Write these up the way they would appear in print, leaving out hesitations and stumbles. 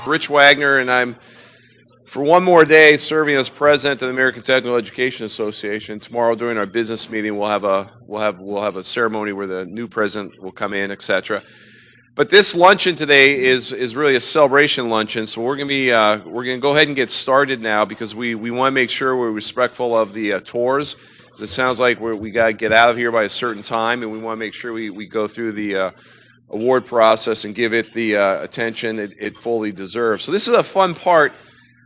Rich Wagner, and I'm, for one more day, serving as president of the American Technical Education Association. Tomorrow, during our business meeting, we'll have a ceremony where the new president will come in, etc. But this luncheon today is really a celebration luncheon, so we're going to go ahead and get started now because we want to make sure we're respectful of the tours. It sounds like we got to get out of here by a certain time, and we want to make sure we go through the award process and give it the attention it fully deserves. So this is a fun part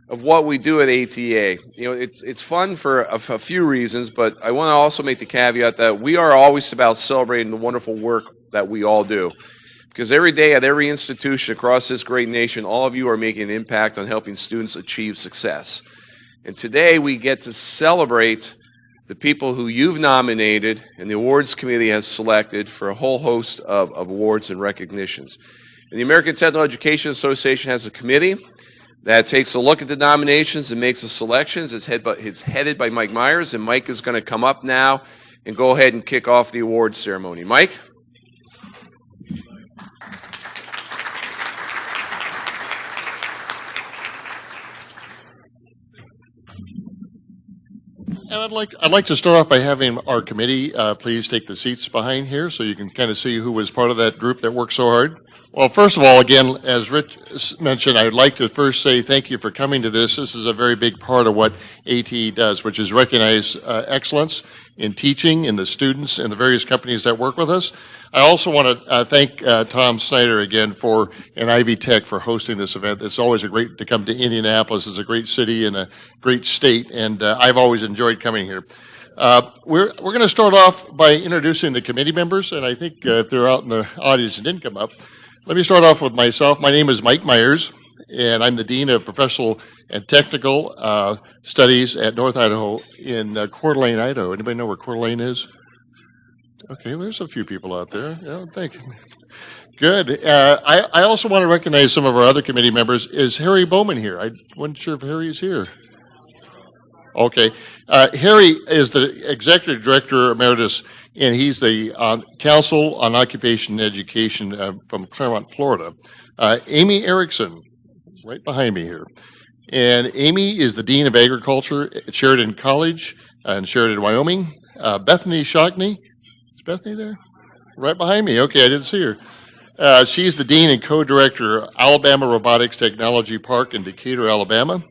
of what we do at ATEA. You know, it's fun for a few reasons, but I want to also make the caveat that we are always about celebrating the wonderful work that we all do. Because every day at every institution across this great nation, all of you are making an impact on helping students achieve success. And today we get to celebrate the people who you've nominated and the awards committee has selected for a whole host of awards and recognitions. And the American Technical Education Association has a committee that takes a look at the nominations and makes the selections. It's headed by Mike Myers, and Mike is going to come up now and go ahead and kick off the awards ceremony. Mike? And I'd like to start off by having our committee please take the seats behind here so you can kind of see who was part of that group that worked so hard. Well, first of all, again, as Rich mentioned, I would like to first say thank you for coming to this. This is a very big part of what ATE does, which is recognize excellence in teaching in the students and the various companies that work with us. I also want to thank Tom Snyder again and Ivy Tech for hosting this event. It's always great to come to Indianapolis. It's a great city and a great state, and I've always enjoyed coming here. We're going to start off by introducing the committee members, and I think if they're out in the audience and didn't come up, let me start off with myself. My name is Mike Myers, and I'm the Dean of Professional and Technical Studies at North Idaho in Coeur d'Alene, Idaho. Anybody know where Coeur d'Alene is? Okay, there's a few people out there. Yeah, thank you. Good. I also want to recognize some of our other committee members. Is Harry Bowman here? I wasn't sure if Harry's here. Okay. Harry is the Executive Director Emeritus, and he's the Council on Occupation and Education from Claremont, Florida. Amy Erickson, right behind me here. And Amy is the Dean of Agriculture at Sheridan College in Sheridan, Wyoming. Bethany Shockney. Bethany there? Right behind me. Okay, I didn't see her. She's the Dean and Co-Director, Alabama Robotics Technology Park in Decatur, Alabama.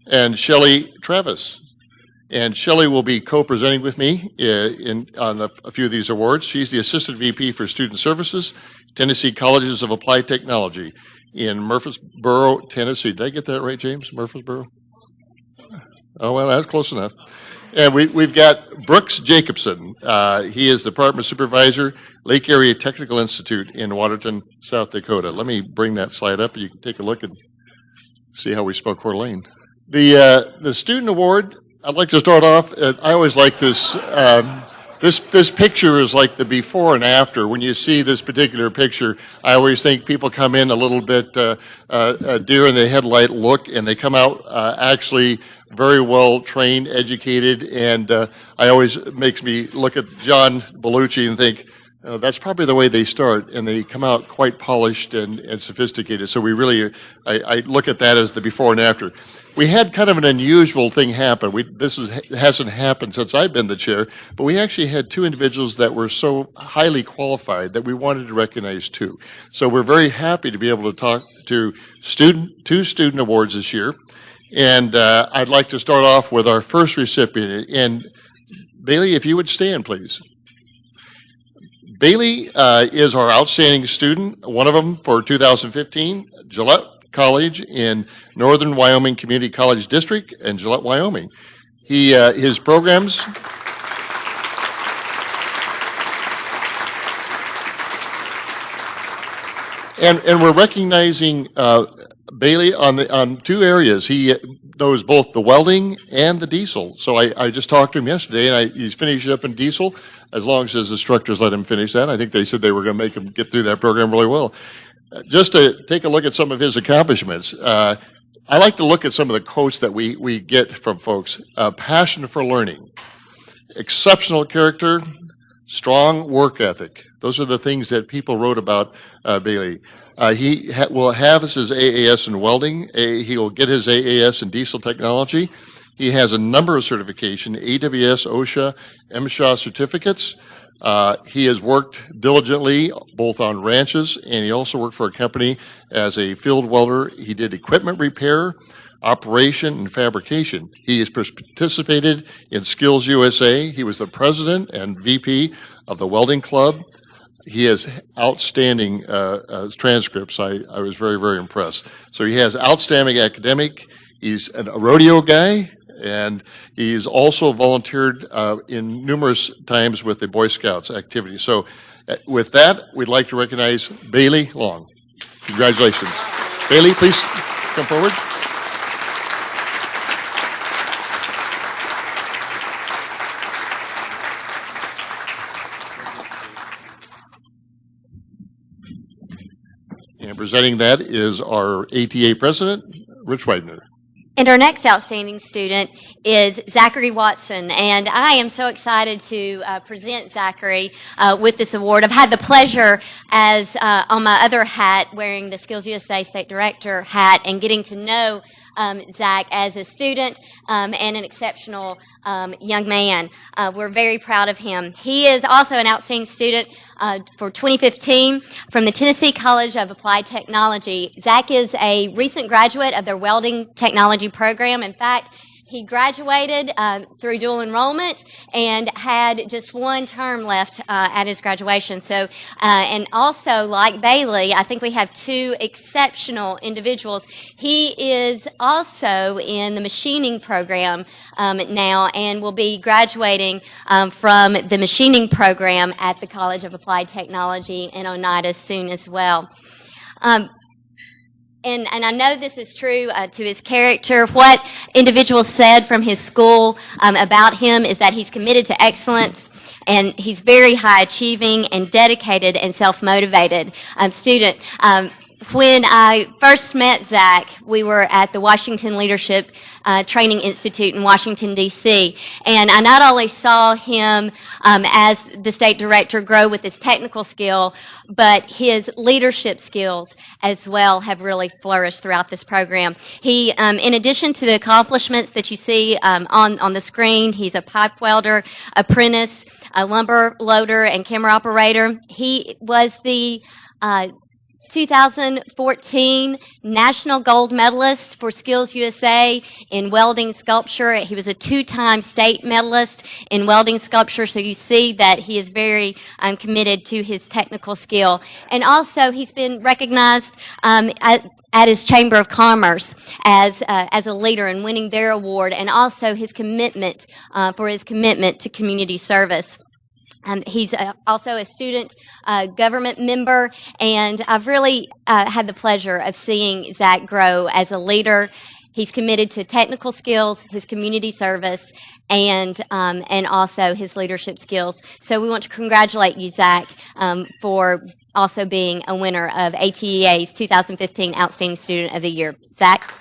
And Shelley Travis. And Shelley will be co-presenting with me on a few of these awards. She's the Assistant VP for Student Services, Tennessee Colleges of Applied Technology in Murfreesboro, Tennessee. Did I get that right, James? Murfreesboro? Oh, well, that's close enough. And we've got Brooks Jacobson. He is the Department Supervisor, Lake Area Technical Institute in Waterton, South Dakota. Let me bring that slide up. You can take a look and see how we spell Coeur d'Alene. The student award, I'd like to start off. I always like this. This picture is like the before and after. When you see this particular picture, I always think people come in a little bit deer in the headlight look, and they come out actually very well trained, educated, and I always makes me look at John Bellucci and think, that's probably the way they start, and they come out quite polished and sophisticated. So we really, I look at that as the before and after. We had kind of an unusual thing happen. Hasn't happened since I've been the chair, but we actually had two individuals that were so highly qualified that we wanted to recognize too. So we're very happy to be able to talk to two student awards this year. And I'd like to start off with our first recipient. And Bailey, if you would stand, please. Bailey is our outstanding student, one of them for 2015, Gillette College in Northern Wyoming Community College District in Gillette, Wyoming. His programs... And we're recognizing Bailey on two areas. He knows both the welding and the diesel. So I just talked to him yesterday, and he's finished up in diesel as long as his instructors let him finish that. I think they said they were going to make him get through that program really well. Just to take a look at some of his accomplishments, I like to look at some of the quotes that we get from folks. Passion for learning, exceptional character, strong work ethic. Those are the things that people wrote about Bailey. Will have his AAS in welding. He will get his AAS in diesel technology. He has a number of certification, AWS, OSHA, MSHA certificates. He has worked diligently both on ranches, and he also worked for a company as a field welder. He did equipment repair, operation, and fabrication. He has participated in Skills USA. He was the president and VP of the Welding Club. He has outstanding transcripts. I was very, very impressed. So he has outstanding academic. He's a rodeo guy, and he's also volunteered in numerous times with the Boy Scouts activity. So with that, we'd like to recognize Bailey Long. Congratulations. Bailey, please come forward. And presenting that is our ATA president, Rich Widener. And our next outstanding student is Zachary Watson, and I am so excited to present Zachary with this award. I've had the pleasure as on my other hat, wearing the Skills USA State Director hat, and getting to know Zach as a student and an exceptional young man. We're very proud of him. He is also an outstanding student for 2015 from the Tennessee College of Applied Technology. Zach is a recent graduate of their welding technology program. In fact, he graduated through dual enrollment and had just one term left at his graduation. So, and also, like Bailey, I think we have two exceptional individuals. He is also in the machining program now and will be graduating from the machining program at the College of Applied Technology in Oneida soon as well. And I know this is true to his character. What individuals said from his school about him is that he's committed to excellence, and he's very high achieving and dedicated and self-motivated student. When I first met Zach, we were at the Washington Leadership Training Institute in Washington, D.C., and I not only saw him as the state director grow with his technical skill, but his leadership skills as well have really flourished throughout this program. He, in addition to the accomplishments that you see on the screen, he's a pipe welder, apprentice, a lumber loader, and camera operator. He was the 2014 National Gold Medalist for Skills USA in welding sculpture. He was a two-time state medalist in welding sculpture, so you see that he is very committed to his technical skill. And also, he's been recognized at his Chamber of Commerce as a leader in winning their award, and also his commitment for his commitment to community service. He's also a student government member, and I've really had the pleasure of seeing Zach grow as a leader. He's committed to technical skills, his community service, and also his leadership skills. So we want to congratulate you, Zach, for also being a winner of ATEA's 2015 Outstanding Student of the Year. Zach?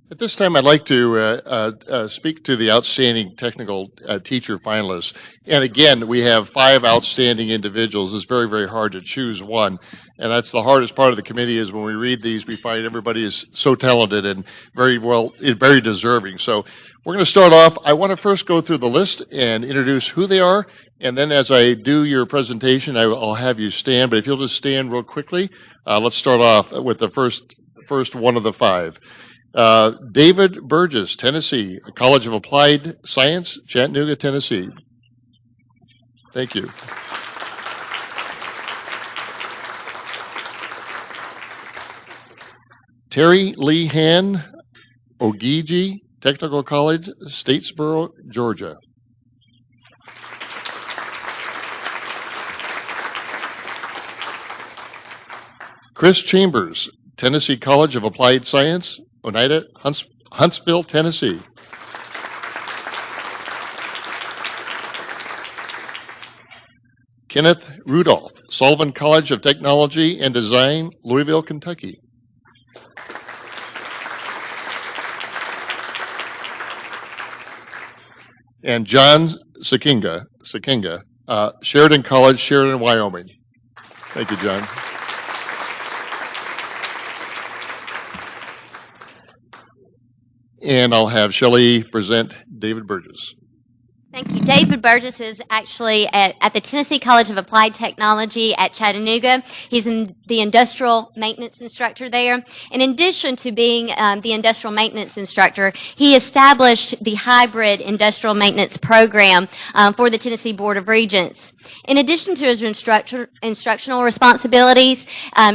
At this time, I'd like to speak to the outstanding technical teacher finalists. And again, we have 5 outstanding individuals. It's very, very hard to choose one. And that's the hardest part of the committee, is when we read these, we find everybody is so talented and very deserving. So we're going to start off. I want to first go through the list and introduce who they are. And then as I do your presentation, I'll have you stand. But if you'll just stand real quickly, let's start off with the first one of the 5. David Burgess, Tennessee, College of Applied Science, Chattanooga, Tennessee. Thank you. Terry Lee Han, Ogigi Technical College, Statesboro, Georgia. Chris Chambers, Tennessee College of Applied Science, Oneida, Huntsville, Tennessee. Kenneth Rudolph, Sullivan College of Technology and Design, Louisville, Kentucky. and John Sakinga, Sheridan College, Sheridan, Wyoming. Thank you, John. And I'll have Shelley present David Burgess. Thank you. David Burgess is actually at the Tennessee College of Applied Technology at Chattanooga. He's the industrial maintenance instructor there. In addition to being the industrial maintenance instructor, he established the hybrid industrial maintenance program for the Tennessee Board of Regents. In addition to his instructional responsibilities,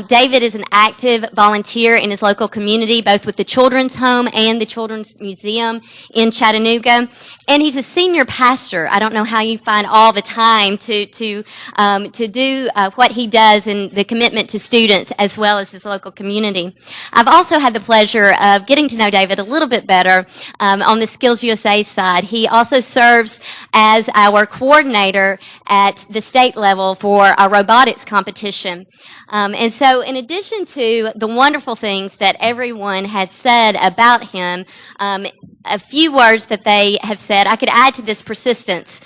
David is an active volunteer in his local community, both with the Children's Home and the Children's Museum in Chattanooga. And he's a senior pastor. I don't know how you find all the time to do what he does and the commitment to students as well as his local community. I've also had the pleasure of getting to know David a little bit better on the Skills USA side. He also serves as our coordinator at the state level for our robotics competition. And so in addition to the wonderful things that everyone has said about him, a few words that they have said, I could add to this persistence.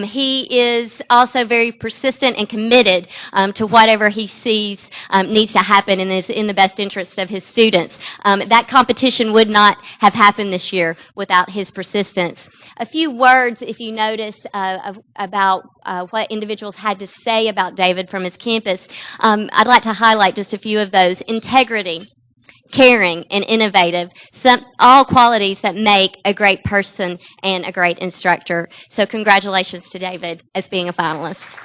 He is also very persistent and committed to whatever he sees needs to happen and is in the best interest of his students. That competition would not have happened this year without his persistence. A few words, if you notice, about what individuals had to say about David from his campus. I'd like to highlight just a few of those. Integrity, caring, and innovative, all qualities that make a great person and a great instructor. So congratulations to David as being a finalist.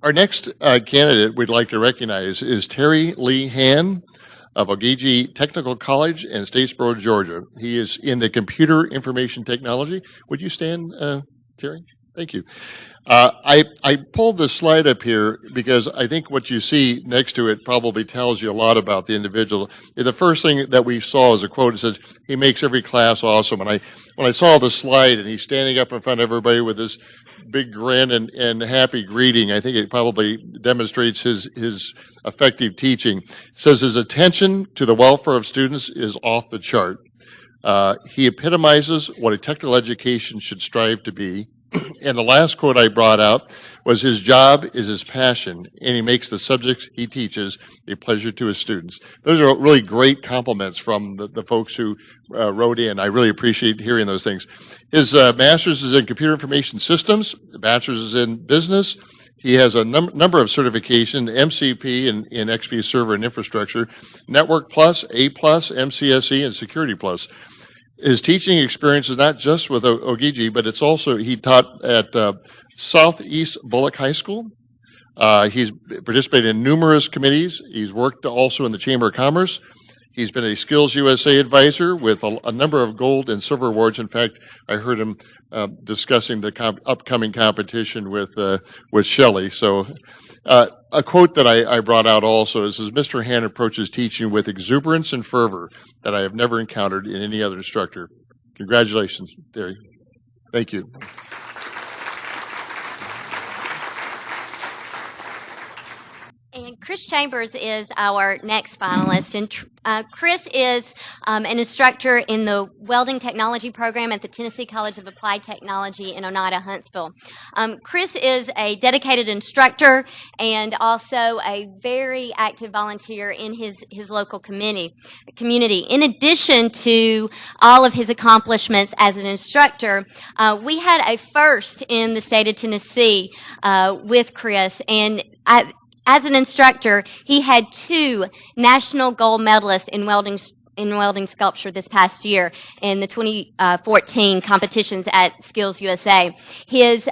Our next candidate we'd like to recognize is Terry Lee Han of Ogeechee Technical College in Statesboro, Georgia. He is in the computer information technology. Would you stand, Terry? Thank you. I pulled this slide up here because I think what you see next to it probably tells you a lot about the individual. The first thing that we saw is a quote that says, "He makes every class awesome." And when I saw the slide and he's standing up in front of everybody with this big grin and happy greeting, I think it probably demonstrates his effective teaching. It says his attention to the welfare of students is off the chart. He epitomizes what a technical education should strive to be. And the last quote I brought out was, his job is his passion, and he makes the subjects he teaches a pleasure to his students. Those are really great compliments from the folks who wrote in. I really appreciate hearing those things. His master's is in computer information systems. The bachelor's is in business. He has a number of certifications, MCP in XP Server and Infrastructure, Network Plus, A Plus, MCSE, and Security Plus. His teaching experience is not just with Ogeechee, but it's also, he taught at Southeast Bullock High School. He's participated in numerous committees. He's worked also in the Chamber of Commerce. He's been a Skills USA advisor with a number of gold and silver awards. In fact, I heard him discussing the upcoming competition with Shelley. So a quote that I brought out also is, Mr. Han approaches teaching with exuberance and fervor that I have never encountered in any other instructor. Congratulations, Terry. Thank you. And Chris Chambers is our next finalist. And Chris is an instructor in the welding technology program at the Tennessee College of Applied Technology in Oneida, Huntsville. Chris is a dedicated instructor and also a very active volunteer in his local community. In addition to all of his accomplishments as an instructor, we had a first in the state of Tennessee with Chris, and as an instructor, he had 2 national gold medalists in welding sculpture this past year in the 2014 competitions at Skills USA. His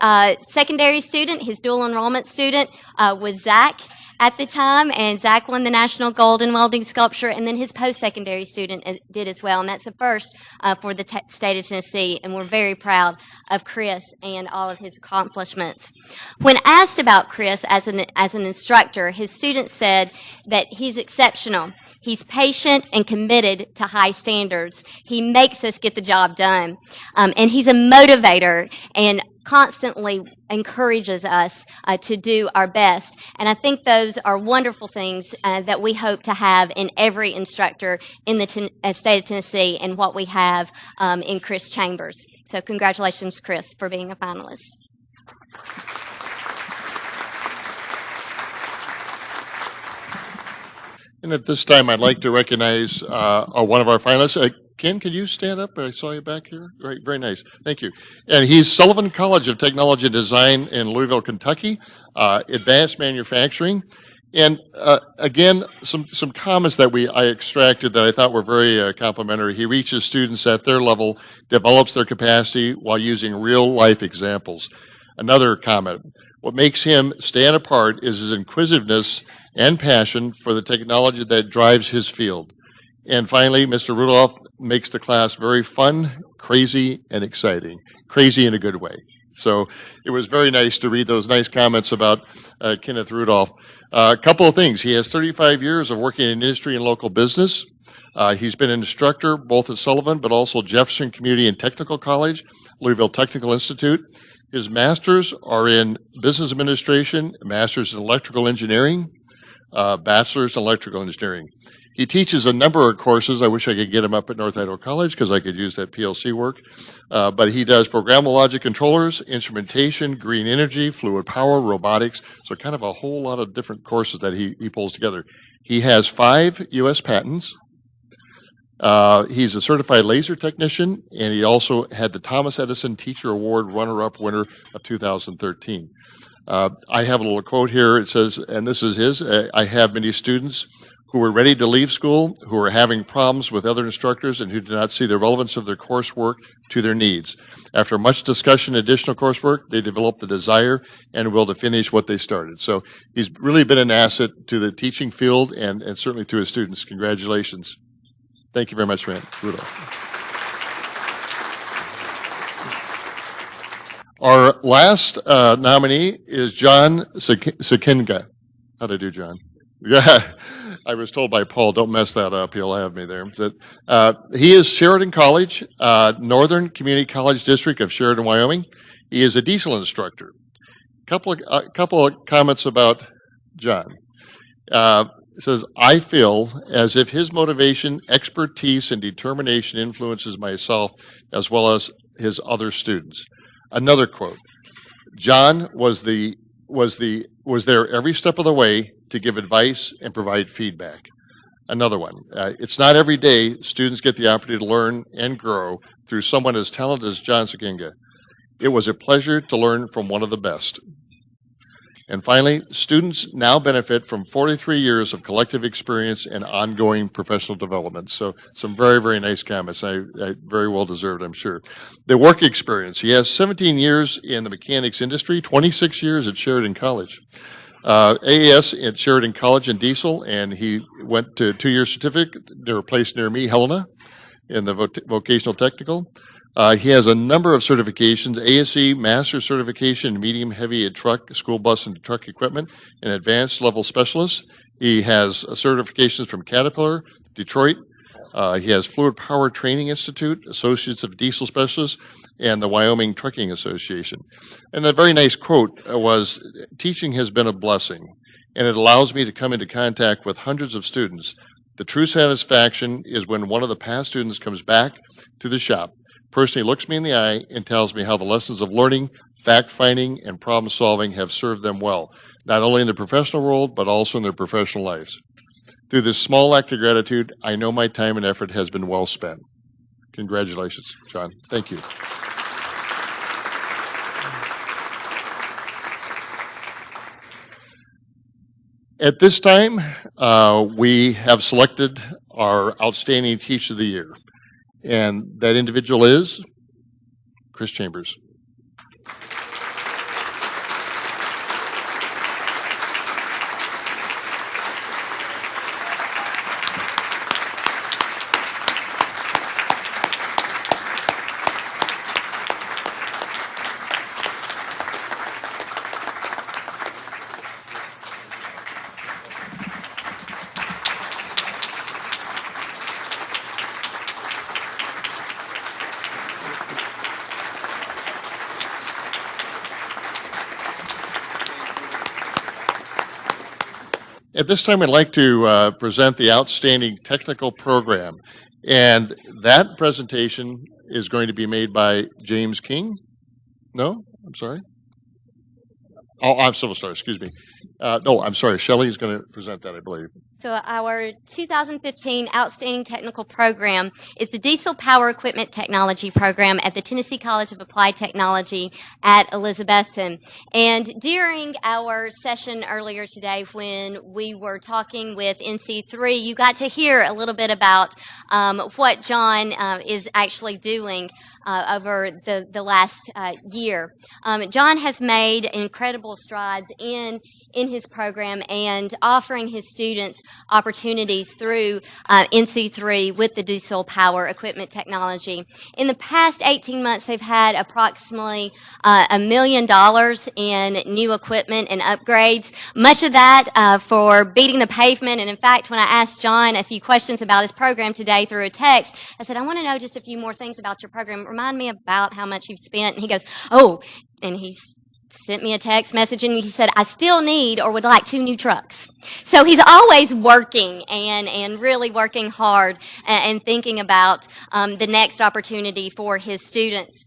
secondary student, his dual enrollment student, was Zach at the time, and Zach won the national gold in welding sculpture, and then his post-secondary student did as well, and that's the first for the state of Tennessee, and we're very proud of Chris and all of his accomplishments. When asked about Chris as an instructor, his students said that he's exceptional. He's patient and committed to high standards. He makes us get the job done, and he's a motivator and constantly encourages us to do our best. And I think those are wonderful things that we hope to have in every instructor in the state of Tennessee, and what we have in Chris Chambers. So congratulations, Chris, for being a finalist. And at this time, I'd like to recognize one of our finalists. Ken, could you stand up? I saw you back here. Right, very nice. Thank you. And he's Sullivan College of Technology and Design in Louisville, Kentucky, advanced manufacturing. And again, some comments that I extracted that I thought were very complimentary. He reaches students at their level, develops their capacity while using real-life examples. Another comment, what makes him stand apart is his inquisitiveness and passion for the technology that drives his field. And finally, Mr. Rudolph makes the class very fun, crazy, and exciting. Crazy in a good way. So it was very nice to read those nice comments about Kenneth Rudolph. A couple of things. He has 35 years of working in industry and local business. He's been an instructor both at Sullivan, but also Jefferson Community and Technical College, Louisville Technical Institute. His masters are in business administration, master's in electrical engineering, bachelor's in electrical engineering. He teaches a number of courses. I wish I could get him up at North Idaho College because I could use that PLC work. But he does programmable logic controllers, instrumentation, green energy, fluid power, robotics. So kind of a whole lot of different courses that he pulls together. He has 5 U.S. patents. He's a certified laser technician, and he also had the Thomas Edison Teacher Award runner-up winner of 2013. I have a little quote here. It says, and this is his, I have many students who were ready to leave school, who are having problems with other instructors, and who do not see the relevance of their coursework to their needs. After much discussion and additional coursework, they develop the desire and will to finish what they started. So he's really been an asset to the teaching field and certainly to his students. Congratulations. Thank you very much, Rudolph. Our last nominee is John Sakinga. How'd I do, John? Yeah, I was told by Paul, don't mess that up. He'll have me there. He is Sheridan College, Northern Community College District of Sheridan, Wyoming. He is a diesel instructor. Couple of comments about John. It says, I feel as if his motivation, expertise, and determination influences myself as well as his other students. Another quote, John was there every step of the way to give advice and provide feedback. Another one, it's not every day students get the opportunity to learn and grow through someone as talented as John Sakinga. It was a pleasure to learn from one of the best. And finally, students now benefit from 43 years of collective experience and ongoing professional development. So some very, very nice comments. I very well deserved, I'm sure. The work experience. He has 17 years in the mechanics industry, 26 years at Sheridan College. AAS at Sheridan College in diesel, and he went to 2-year certificate. They were placed near me, Helena, in the vocational technical. He has a number of certifications, ASE Master Certification in Medium Heavy Truck, School Bus and Truck Equipment, and Advanced Level Specialist. He has certifications from Caterpillar, Detroit. He has Fluid Power Training Institute, Associates of Diesel Specialists, and the Wyoming Trucking Association. And a very nice quote was, teaching has been a blessing, and it allows me to come into contact with hundreds of students. The true satisfaction is when one of the past students comes back to the shop, personally looks me in the eye and tells me how the lessons of learning, fact-finding, and problem-solving have served them well, not only in the professional world, but also in their professional lives. Through this small act of gratitude, I know my time and effort has been well spent. Congratulations, John. Thank you. At this time, we have selected our Outstanding Teacher of the Year. And that individual is Chris Chambers. At this time, I'd like to present the Outstanding Technical Program. And that presentation is going to be made by James King. No, I'm sorry. Oh, I'm Civil Star, excuse me. No, I'm sorry. Shelley is going to present that, I believe. So our 2015 Outstanding Technical Program is the Diesel Power Equipment Technology Program at the Tennessee College of Applied Technology at Elizabethton. And during our session earlier today when we were talking with NC3, you got to hear a little bit about what John is actually doing over the last year. John has made incredible strides in his program and offering his students opportunities through NC3 with the diesel power equipment technology. In the past 18 months, they've had approximately $1 million in new equipment and upgrades, much of that for beating the pavement. And in fact, when I asked John a few questions about his program today through a text, I said, I want to know just a few more things about your program. Remind me about how much you've spent. And he goes, and he's sent me a text message and he said, I still need or would like 2 new trucks. So he's always working and really working hard and thinking about the next opportunity for his students.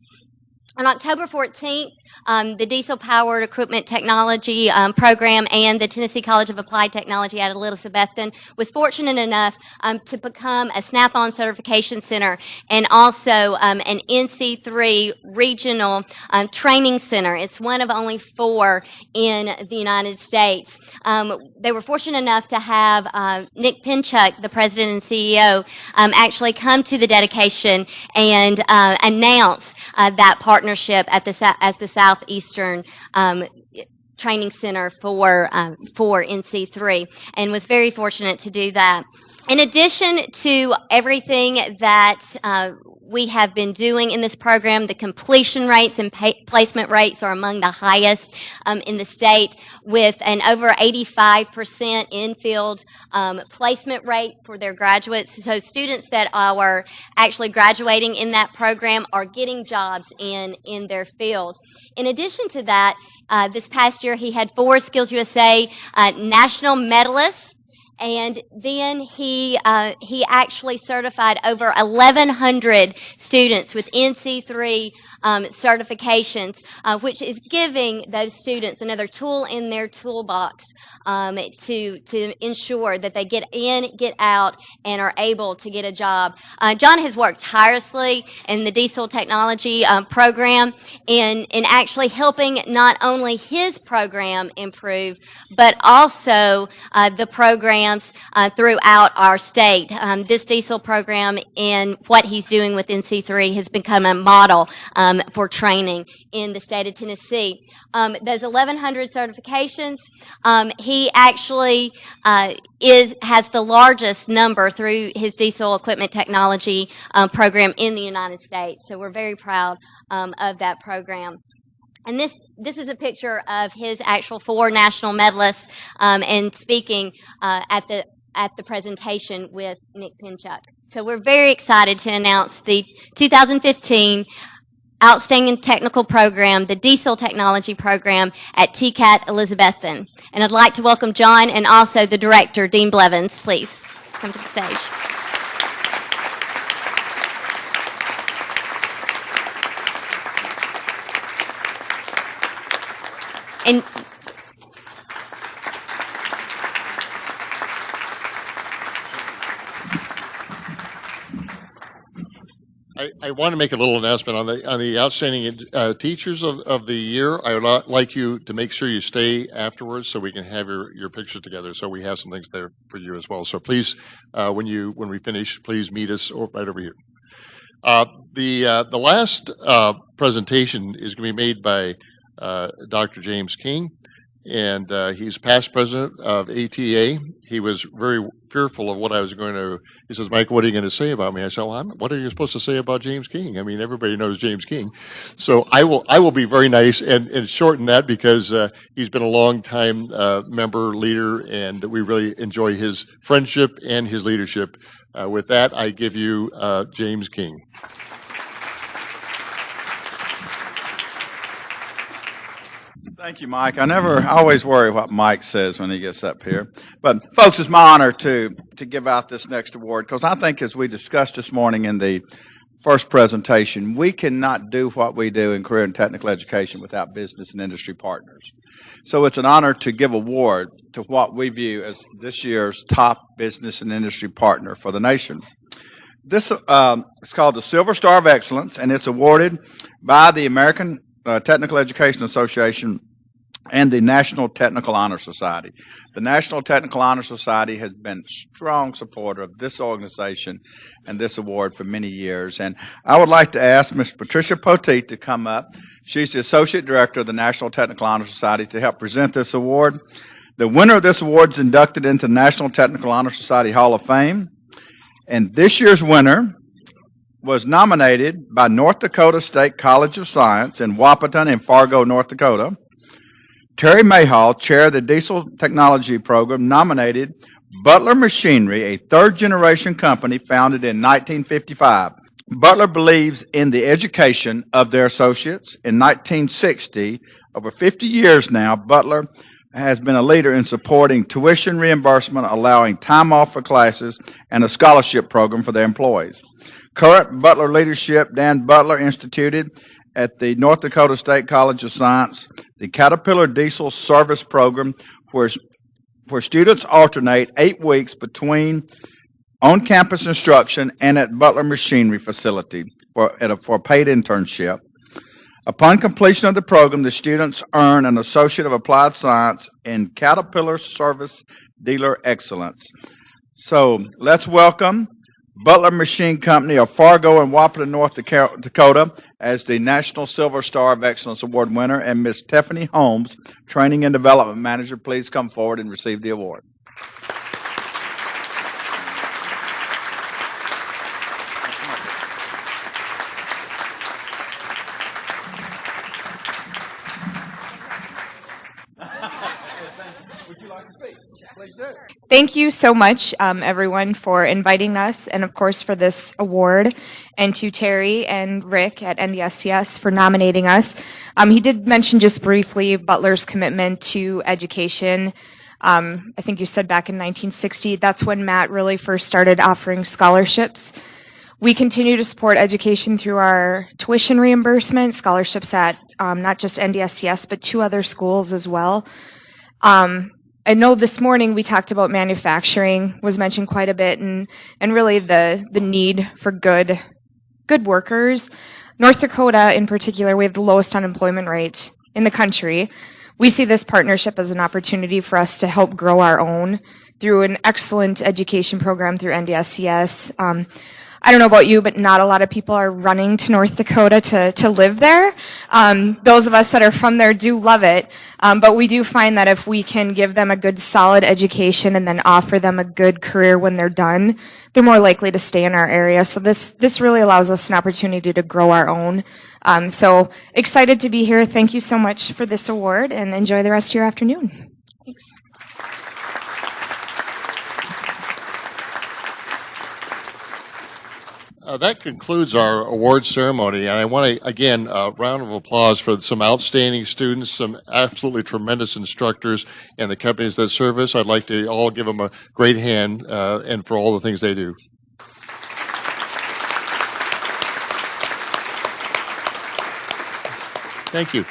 On October 14th, the Diesel Powered Equipment Technology Program and the Tennessee College of Applied Technology at Elizabethton was fortunate enough to become a Snap-on Certification Center and also an NC3 Regional Training Center. It's one of only 4 in the United States. They were fortunate enough to have Nick Pinchuk, the president and CEO, actually come to the dedication and announce that partnership at as the Southeastern Training Center for NC3, and was very fortunate to do that. In addition to everything that we have been doing in this program, the completion rates and placement rates are among the highest in the state, with an over 85% in-field placement rate for their graduates. So students that are actually graduating in that program are getting jobs in their field. In addition to that, this past year he had 4 Skills USA national medalists. And then he actually certified over 1,100 students with NC3 certifications, which is giving those students another tool in their toolbox to ensure that they get in, get out, and are able to get a job. John has worked tirelessly in the diesel technology program in actually helping not only his program improve, but also the programs throughout our state. This diesel program and what he's doing with NC3 has become a model for training in the state of Tennessee. Those 1,100 certifications, he actually has the largest number through his diesel equipment technology program in the United States. So we're very proud of that program. And this is a picture of his actual 4 national medalists and speaking at the presentation with Nick Pinchuk. So we're very excited to announce the 2015 Outstanding Technical Program, the Diesel Technology Program at TCAT Elizabethton. And I'd like to welcome John and also the director, Dean Blevins. Please come to the stage. And I want to make a little announcement on the outstanding teachers of the year. I would like you to make sure you stay afterwards so we can have your picture together. So we have some things there for you as well. So please, when we finish, please meet us right over here. The last presentation is going to be made by Dr. James King, and he's past president of ATEA. He was very fearful of what I was going to. He says, "Mike, what are you going to say about me?" I said, "Well, what are you supposed to say about James King? I mean, everybody knows James King." So I will be very nice and shorten that because he's been a long time member, leader, and we really enjoy his friendship and his leadership. With that, I give you James King. Thank you, Mike. I always worry what Mike says when he gets up here. But, folks, it's my honor to give out this next award because I think, as we discussed this morning in the first presentation, we cannot do what we do in career and technical education without business and industry partners. So it's an honor to give award to what we view as this year's top business and industry partner for the nation. This is called the Silver Star of Excellence, and it's awarded by the American Technical Education Association and the National Technical Honor Society. The National Technical Honor Society has been a strong supporter of this organization and this award for many years. And I would like to ask Ms. Patricia Poteet to come up. She's the Associate Director of the National Technical Honor Society to help present this award. The winner of this award is inducted into the National Technical Honor Society Hall of Fame. And this year's winner was nominated by North Dakota State College of Science in Wahpeton in Fargo, North Dakota. Terry Mayhall, chair of the Diesel Technology Program, nominated Butler Machinery, a third-generation company founded in 1955. Butler believes in the education of their associates. In 1960, over 50 years now, Butler has been a leader in supporting tuition reimbursement, allowing time off for classes, and a scholarship program for their employees. Current Butler leadership, Dan Butler, instituted at the North Dakota State College of Science the Caterpillar Diesel Service Program, where students alternate 8 weeks between on-campus instruction and at Butler Machinery facility for a paid internship. Upon completion of the program, the students earn an Associate of Applied Science in Caterpillar Service Dealer Excellence. So let's welcome Butler Machine Company of Fargo and Wahpeton, North Dakota, as the National Silver Star of Excellence Award winner, and Ms. Stephanie Holmes, Training and Development Manager. Please come forward and receive the award. Would you like to speak? Please do. Thank you so much, everyone, for inviting us, and of course for this award, and to Terry and Rick at NDSCS for nominating us. He did mention just briefly Butler's commitment to education. I think you said back in 1960, that's when Matt really first started offering scholarships. We continue to support education through our tuition reimbursement, scholarships at not just NDSCS, but 2 other schools as well. I know this morning we talked about manufacturing, was mentioned quite a bit, and really the need for good workers. North Dakota, in particular, we have the lowest unemployment rate in the country. We see this partnership as an opportunity for us to help grow our own through an excellent education program through NDSCS. I don't know about you, but not a lot of people are running to North Dakota to live there. Those of us that are from there do love it, but we do find that if we can give them a good, solid education and then offer them a good career when they're done, they're more likely to stay in our area. So this really allows us an opportunity to grow our own. So excited to be here. Thank you so much for this award, and enjoy the rest of your afternoon. Thanks. That concludes our award ceremony, and I want to, again, a round of applause for some outstanding students, some absolutely tremendous instructors, and the companies that serve us. I'd like to all give them a great hand, and for all the things they do. Thank you.